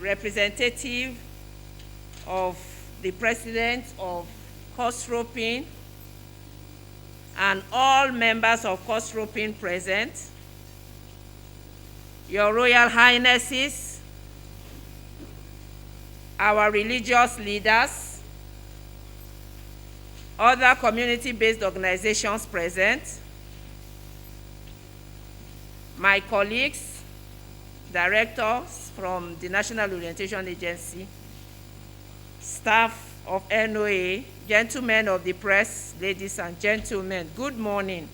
representative of the president of Coast Roping, and all members of Coast Roping present, Your Royal Highnesses, our religious leaders, other community-based organizations present, my colleagues, directors from the National Orientation Agency, staff of NOA, gentlemen of the press, ladies and gentlemen, good morning.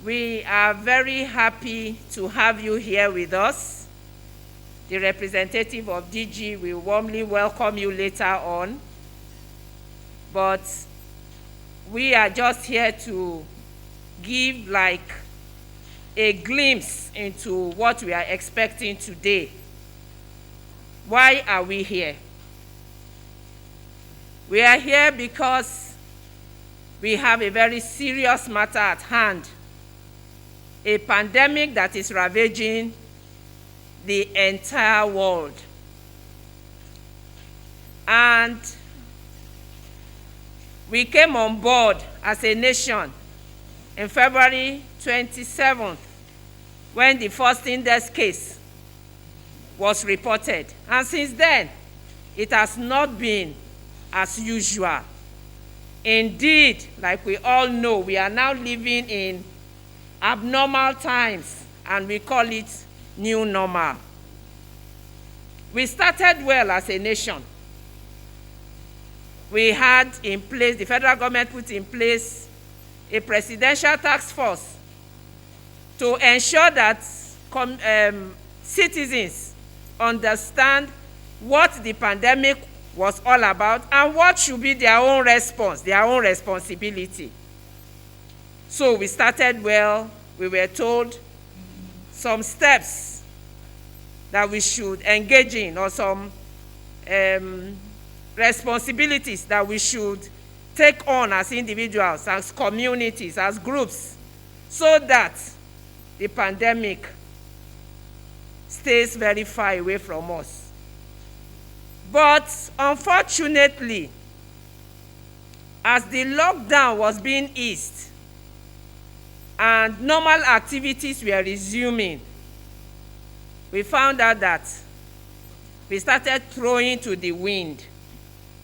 We are very happy to have you here with us. The representative of DG will warmly welcome you later on, but we are just here to give like a glimpse into what we are expecting today. Why are we here? We are here because we have a very serious matter at hand, a pandemic that is ravaging the entire world. And we came on board as a nation in February 27th, when the first index case was reported. And since then, it has not been as usual. Indeed, like we all know, we are now living in abnormal times, and we call it new normal. We started well as a nation. We had in place, the federal government put in place a presidential task force to ensure that citizens understand what the pandemic was all about and what should be their own response, their own responsibility. So we started well. We were told some steps that we should engage in, or some responsibilities that we should take on as individuals, as communities, as groups, so that the pandemic stays very far away from us. But unfortunately, as the lockdown was being eased and normal activities were resuming, we found out that we started throwing to the wind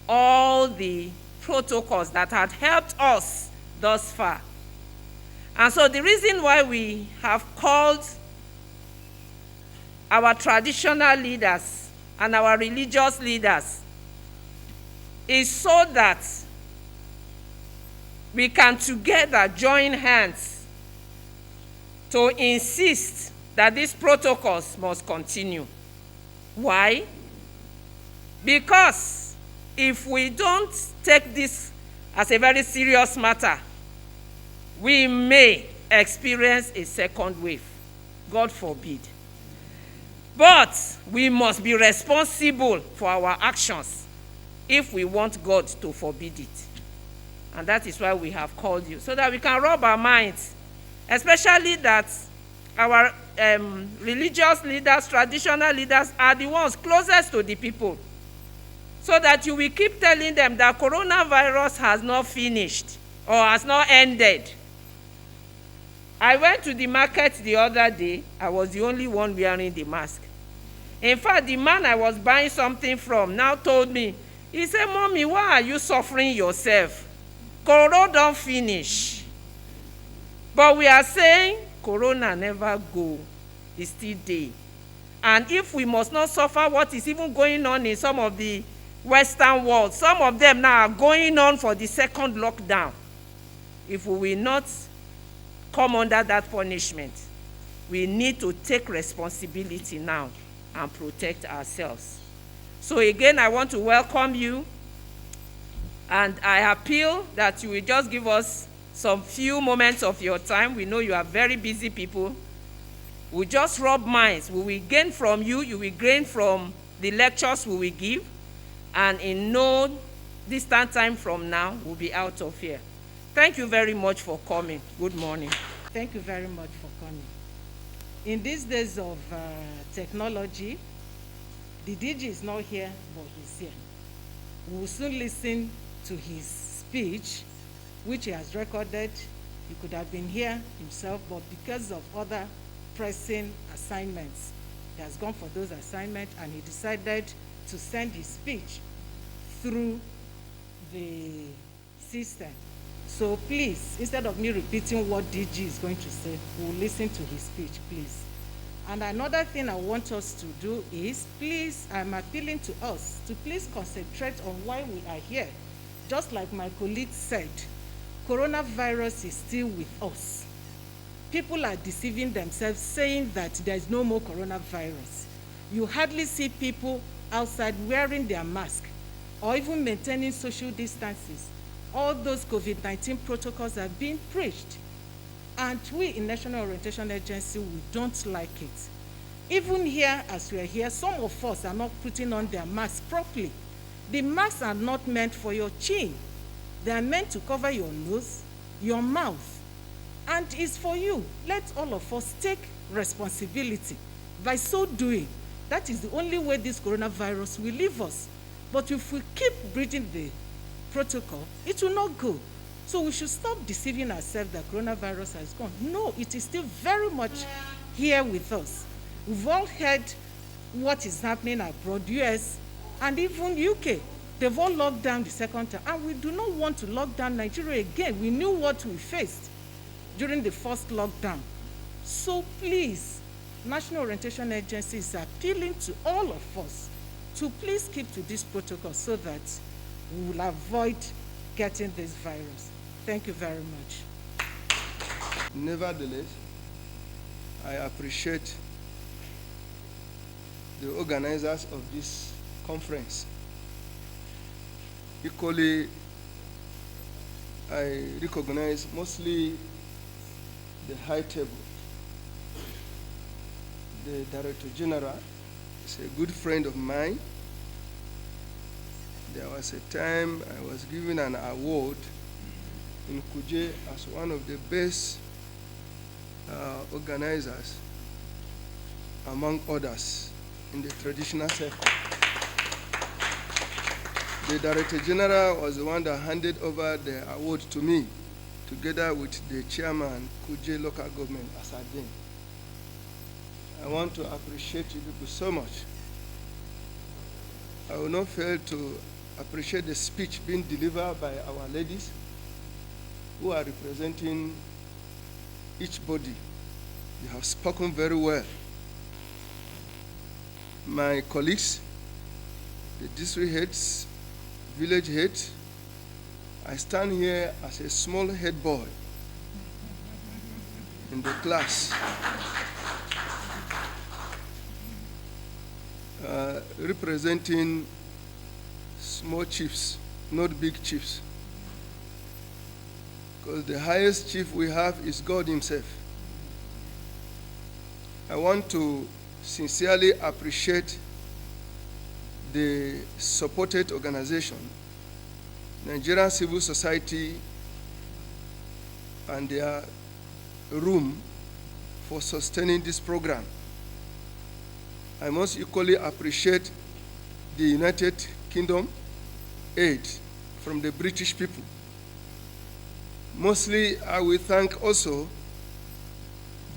all the protocols that had helped us thus far. And so the reason why we have called our traditional leaders and our religious leaders is so that we can together join hands to insist that these protocols must continue. Why? Because if we don't take this as a very serious matter, we may experience a second wave. God forbid. But we must be responsible for our actions if we want God to forbid it. And that is why we have called you, so that we can rub our minds, especially that our religious leaders, traditional leaders are the ones closest to the people, so that you will keep telling them that coronavirus has not finished or has not ended. I went to the market the other day. I was the only one wearing the mask. In fact, the man I was buying something from now told me, he said, "Mommy, why are you suffering yourself? Corona don't finish." But we are saying, Corona never go. It's still there. And if we must not suffer what is even going on in some of the Western world, some of them now are going on for the second lockdown. If we will not come under that punishment, we need to take responsibility now and protect ourselves. So again, I want to welcome you, and I appeal that you will just give us some few moments of your time. We know you are very busy people. We just rub minds. We will gain from you. You will gain from the lectures we will give. And in no distant time from now, we'll be out of here. Thank you very much for coming. Good morning. Thank you very much for coming. In these days of technology, The DG is not here, but he's here. We will soon listen to his speech, which he has recorded. He could have been here himself, but because of other pressing assignments, he has gone for those assignments, and he decided to send his speech through the system. So please, instead of me repeating what DG is going to say, we'll listen to his speech, please. And another thing I want us to do is, please, I'm appealing to us to please concentrate on why we are here. Just like my colleague said, coronavirus is still with us. People are deceiving themselves, saying that there is no more coronavirus. You hardly see people outside wearing their mask or even maintaining social distances. All those COVID-19 protocols are being preached. And we in National Orientation Agency, we don't like it. Even here, as we are here, some of us are not putting on their masks properly. The masks are not meant for your chin. They are meant to cover your nose, your mouth, and it's for you. Let all of us take responsibility. By so doing, that is the only way this coronavirus will leave us. But if we keep breaching the protocol, it will not go. So we should stop deceiving ourselves that coronavirus has gone. No, it is still very much here with us. We've all heard what is happening abroad, US and even UK. They've all locked down the second time, and we do not want to lock down Nigeria again. We knew what we faced during the first lockdown. So please, National Orientation Agency is appealing to all of us to please keep to this protocol so that we will avoid getting this virus. Thank you very much. Nevertheless, I appreciate the organizers of this conference. Equally, I recognize mostly the high table. The Director General is a good friend of mine. There was a time I was given an award in Kuje as one of the best organizers, among others, in the traditional circle. The Director General was the one that handed over the award to me, together with the chairman, Kuje local government, Asadin. I want to appreciate you people so much. I will not fail to appreciate the speech being delivered by our ladies who are representing each body. You have spoken very well. My colleagues, the district heads, village heads, I stand here as a small head boy in the class, representing small chiefs, not big chiefs. Because the highest chief we have is God himself. I want to sincerely appreciate the supported organization, Nigerian Civil Society, and their room for sustaining this program. I must equally appreciate the United Kingdom aid from the British people. Mostly, I will thank also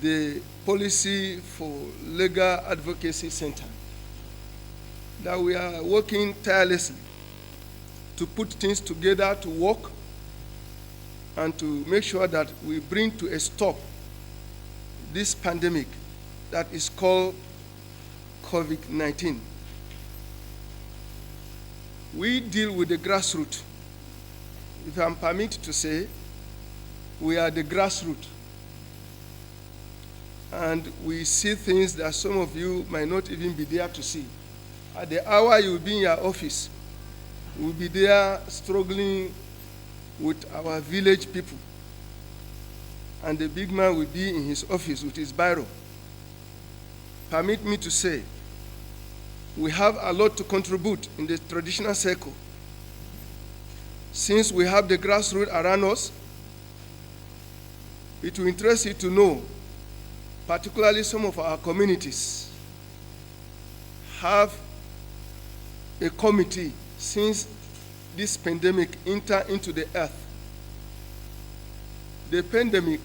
the Policy for Legal Advocacy Center, that we are working tirelessly to put things together to work and to make sure that we bring to a stop this pandemic that is called COVID-19. We deal with the grassroots. If I'm permitted to say, we are the grassroots. And we see things that some of you might not even be there to see. At the hour you will be in your office, we'll be there struggling with our village people. And the big man will be in his office with his biro. Permit me to say, we have a lot to contribute in the traditional circle. Since we have the grassroots around us, it will interest you to know, particularly some of our communities have a committee since this pandemic entered into the earth. The pandemic,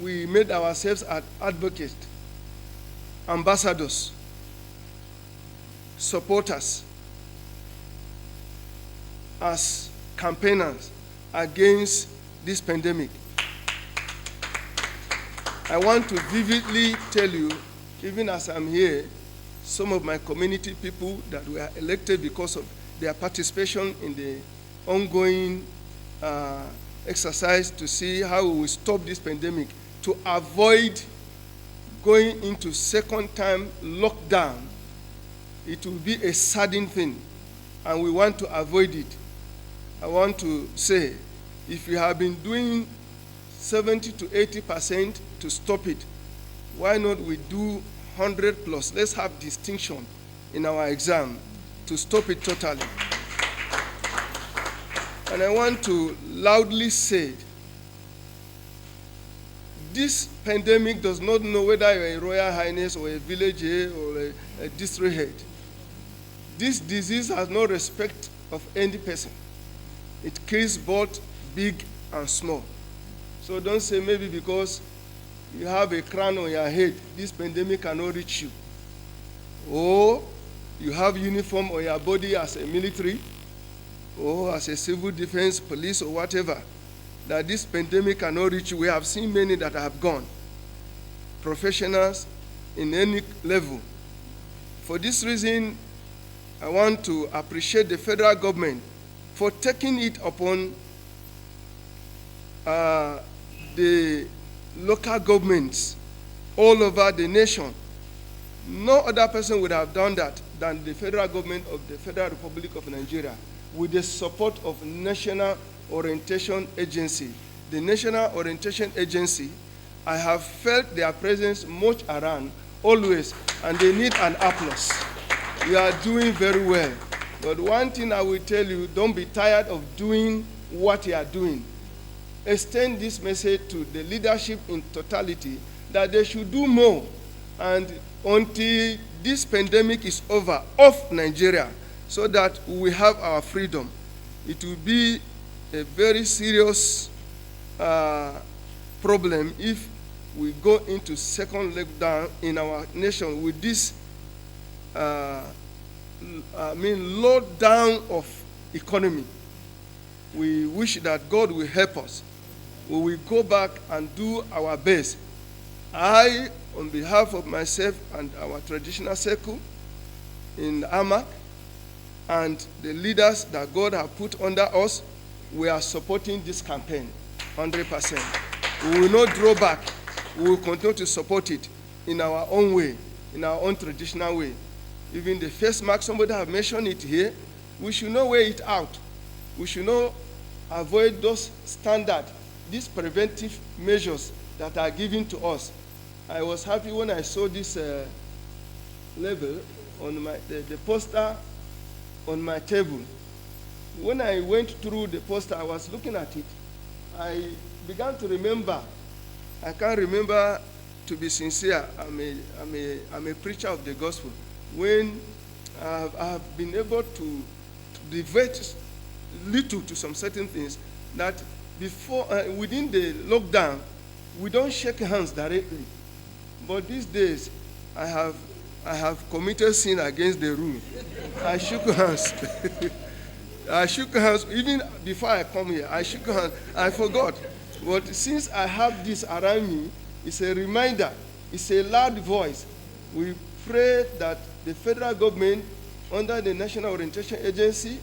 we made ourselves advocates, ambassadors, supporters, as campaigners against this pandemic. I want to vividly tell you, even as I'm here, some of my community people that were elected because of their participation in the ongoing exercise to see how we will stop this pandemic, to avoid going into second time lockdown. It will be a sudden thing, and we want to avoid it. I want to say, if you have been doing 70 to 80% to stop it, why not we do 100 plus? Let's have distinction in our exam to stop it totally. And I want to loudly say, this pandemic does not know whether you're a Royal Highness or a village head or a district head. This disease has no respect of any person. It kills both big and small. So don't say maybe because you have a crown on your head, this pandemic cannot reach you. Or you have uniform on your body as a military, or as a civil defense, police, or whatever, that this pandemic cannot reach you. We have seen many that have gone, professionals in any level. For this reason, I want to appreciate the federal government for taking it upon the local governments all over the nation. No other person would have done that than the federal government of the Federal Republic of Nigeria, with the support of National Orientation Agency. The National Orientation Agency, I have felt their presence much around, always, and they need an applause. You are doing very well. But one thing I will tell you, don't be tired of doing what you are doing. Extend this message to the leadership in totality that they should do more. And until this pandemic is over, off Nigeria, so that we have our freedom, it will be a very serious problem if we go into second lockdown in our nation with this lockdown of economy. We wish that God will help us. We will go back and do our best. I, on behalf of myself and our traditional circle in Amak, and the leaders that God has put under us, we are supporting this campaign 100%. We will not draw back. We will continue to support it in our own way, in our own traditional way. Even the face mask, somebody have mentioned it here, we should not wear it out. We should not avoid those standards, these preventive measures that are given to us. I was happy when I saw this label on the poster on my table. When I went through the poster, I was looking at it. I began to remember. I can't remember, to be sincere. I'm a preacher of the gospel. When I have been able to devote little to some certain things, that before within the lockdown, we don't shake hands directly. But these days, I have committed sin against the rule. I shook hands. I shook hands even before I come here. I shook hands. I forgot. But since I have this around me, it's a reminder. It's a loud voice. We pray that the federal government, under the National Orientation Agency,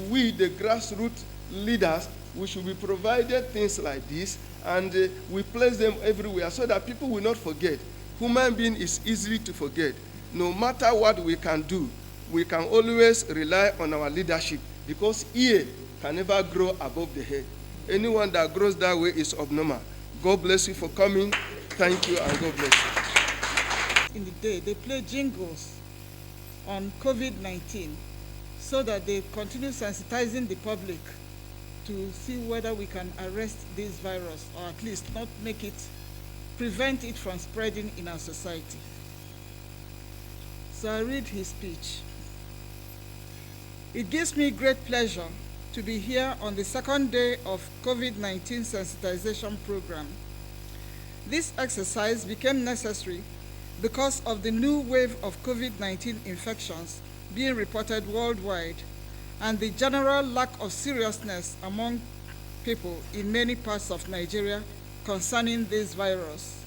we, the grassroots leaders, we should be provided things like this, and we place them everywhere so that people will not forget. Human being is easy to forget. No matter what we can do, we can always rely on our leadership, because ear can never grow above the head. Anyone that grows that way is abnormal. God bless you for coming. Thank you, and God bless you. In the day, they play jingles on COVID-19 so that they continue sensitizing the public to see whether we can arrest this virus, or at least not make it, prevent it from spreading in our society. So I read his speech. It gives me great pleasure to be here on the second day of COVID-19 sensitization program. This exercise became necessary because of the new wave of COVID-19 infections being reported worldwide and the general lack of seriousness among people in many parts of Nigeria concerning this virus.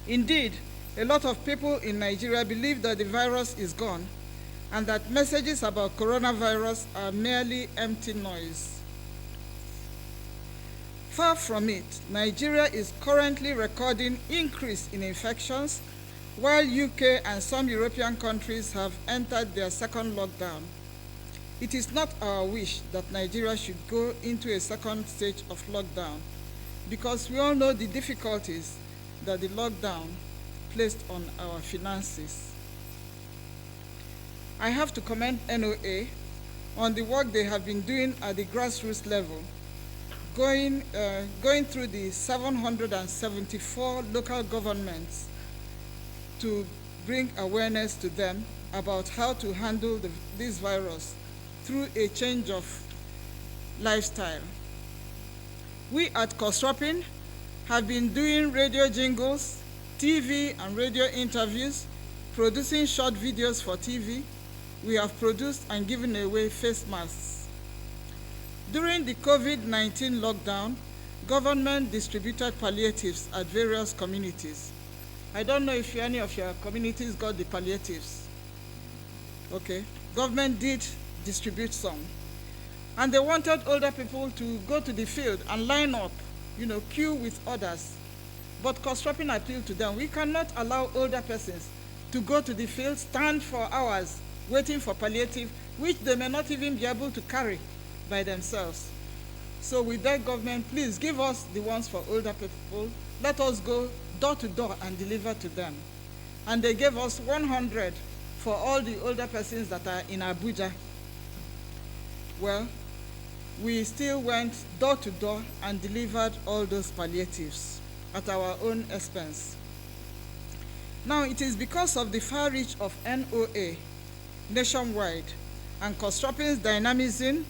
Indeed, a lot of people in Nigeria believe that the virus is gone and that messages about coronavirus are merely empty noise. Far from it, Nigeria is currently recording increase in infections, while UK and some European countries have entered their second lockdown. It is not our wish that Nigeria should go into a second stage of lockdown, because we all know the difficulties that the lockdown placed on our finances. I have to commend NOA on the work they have been doing at the grassroots level, going through the 774 local governments to bring awareness to them about how to handle this virus through a change of lifestyle. We at Kosropin have been doing radio jingles, TV and radio interviews, producing short videos for TV. We have produced and given away face masks. During the COVID-19 lockdown, government distributed palliatives at various communities. I don't know if any of your communities got the palliatives. Okay, government did distribute some. And they wanted older people to go to the field and line up, queue with others. But Kosropin appealed to them. We cannot allow older persons to go to the field, stand for hours, waiting for palliative, which they may not even be able to carry by themselves. So we beg government, please give us the ones for older people. Let us go door to door and deliver to them. And they gave us 100 for all the older persons that are in Abuja. Well, we still went door to door and delivered all those palliatives at our own expense. Now, it is because of the far reach of NOA nationwide and Kosropin's dynamism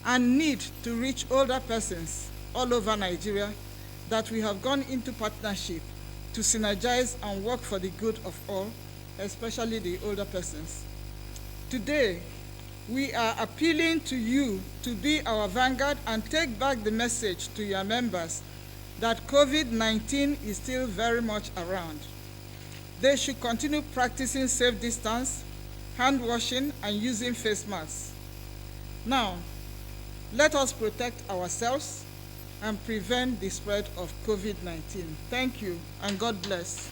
and need to reach older persons all over Nigeria that we have gone into partnership to synergize and work for the good of all, especially the older persons. Today, we are appealing to you to be our vanguard and take back the message to your members that COVID-19 is still very much around. They should continue practicing safe distance, hand washing, and using face masks. Now, let us protect ourselves and prevent the spread of COVID-19. Thank you, and God bless.